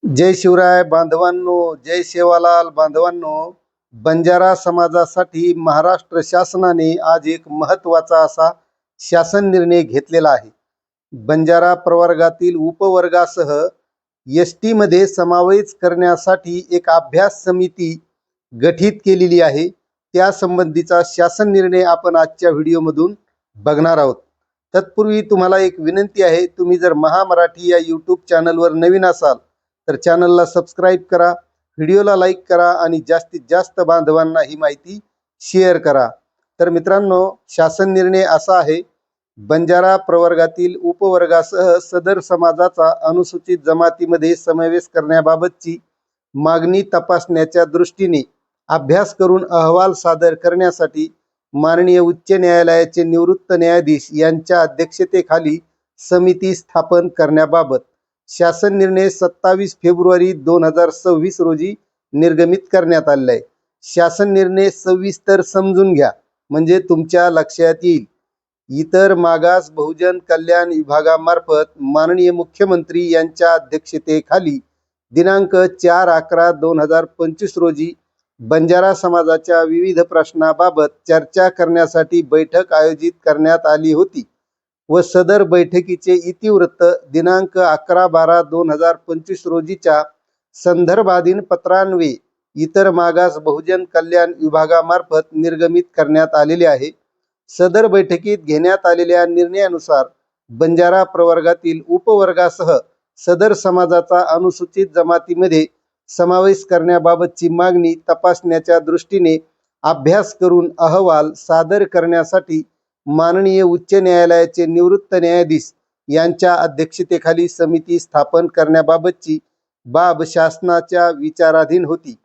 जय शिवराय बांधवांनो, जय सेवालाल बांधवांनो. बंजारा समाजासाठी महाराष्ट्र शासनाने आज एक महत्त्वाचा असा शासन निर्णय घेतलेला आहे. बंजारा प्रवर्गातील उपवर्गासह एस मध्ये समावेश करण्यासाठी एक अभ्यास समिती गठीत केलेली आहे. त्या संबंधीचा शासन निर्णय आपण आजच्या व्हिडिओमधून बघणार आहोत. तत्पूर्वी तुम्हाला एक विनंती आहे, तुम्ही जर महामराठी या यूट्यूब चॅनलवर नवीन असाल तर चॅनलला सबस्क्राईब करा, व्हिडिओला लाईक करा आणि जास्तीत जास्त बांधवांना ही माहिती शेअर करा. तर मित्रांनो, शासन निर्णय असा आहे, बंजारा प्रवर्गातील उपवर्गासह सदर समाजाचा अनुसूचित जमातीमध्ये समावेश करण्याबाबतची मागणी तपासण्याच्या दृष्टीने अभ्यास करून अहवाल सादर करण्यासाठी माननीय उच्च न्यायालयाचे निवृत्त न्यायाधीश यांच्या अध्यक्षतेखाली समिती स्थापन करण्याबाबत शासन निर्णय 27 फेब्रुवारी 2026 रोजी निर्गमित करण्यात आलेला आहे. शासन निर्णय सविस्तर समजून घ्या म्हणजे तुमच्या लक्षात येईल. इतर मागास बहुजन कल्याण विभागामार्फत माननीय मुख्यमंत्री यांच्या अध्यक्षतेखाली दिनांक 4/11/2025 रोजी बंजारा समाजाच्या विविध प्रश्नाबाबत चर्चा करण्यासाठी बैठक आयोजित करण्यात आली होती व सदर बैठकीचे इतिवृत्त दिनांक 11/12/2025 रोजीच्या संदर्भाधीन पत्रान्वये इतर मागास बहुजन कल्याण विभागामार्फत निर्गमित करण्यात आलेले आहे. सदर बैठकीत घेण्यात आलेल्या निर्णयानुसार बंजारा प्रवर्गातील उपवर्गासह सदर समाजाचा अनुसूचित जमातीमध्ये समावेश करण्याबाबतची मागणी तपासण्याच्या दृष्टीने अभ्यास करून अहवाल सादर करण्यासाठी माननीय उच्च न्यायालयाचे निवृत्त न्यायाधीश यांच्या अध्यक्षतेखाली समिती स्थापन करण्याबाबतची बाब शासनाच्या विचाराधीन होती.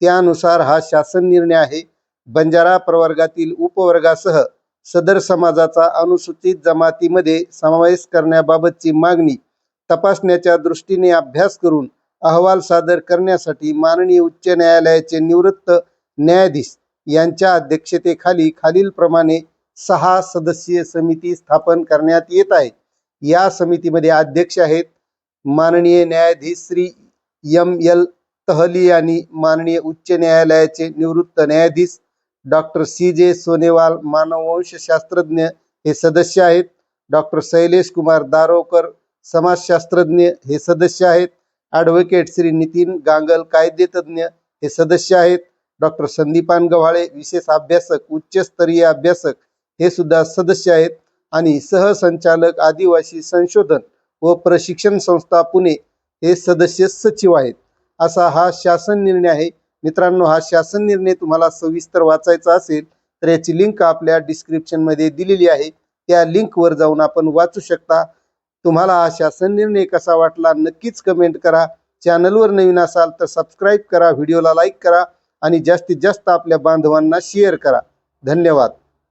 त्यानुसार हा शासन निर्णय आहे. बंजारा प्रवर्गातील उपवर्गासह सदर समाजाचा अनुसूचित जमातीमध्ये समावेश करण्याबाबतची मागणी तपासण्याच्या दृष्टीने अभ्यास करून अहवाल सादर करण्यासाठी माननीय उच्च न्यायालयाचे निवृत्त न्यायाधीश यांच्या अध्यक्षतेखाली खालीलप्रमाणे 6 सदस्यीय समिती स्थापन करण्यात येत आहे. या समितीमध्ये अध्यक्ष आहेत माननीय न्यायाधीश श्री M.L. तहली आणि माननीय उच्च न्यायालयाचे निवृत्त न्यायाधीश डॉक्टर C.J. सोनेवाल मानववंशशास्त्रज्ञ हे सदस्य आहेत. डॉक्टर शैलेश कुमार दारोकर समाजशास्त्रज्ञ हे सदस्य आहेत. ॲडव्होकेट श्री नितीन गांगल कायदेतज्ञ हे सदस्य आहेत. डॉक्टर संदीपान गव्हाळे विशेष अभ्यासक उच्चस्तरीय अभ्यासक हे सुद्धा सदस्य आहेत. आणि सहसंचालक आदिवासी संशोधन व प्रशिक्षण संस्था पुणे हे सदस्य सचिव आहेत. असा हा शासन निर्णय आहे. मित्रांनो, हा शासन निर्णय तुम्हाला सविस्तर वाचायचा असेल तर याची लिंक आपल्या डिस्क्रिप्शनमध्ये दिलेली आहे. त्या लिंकवर जाऊन आपण वाचू शकता. तुम्हाला हा शासन निर्णय कसा वाटला नक्कीच कमेंट करा. चॅनलवर नवीन असाल तर सबस्क्राईब करा, व्हिडिओला लाईक करा आणि जास्तीत जास्त आपल्या बांधवांना शेअर करा. धन्यवाद.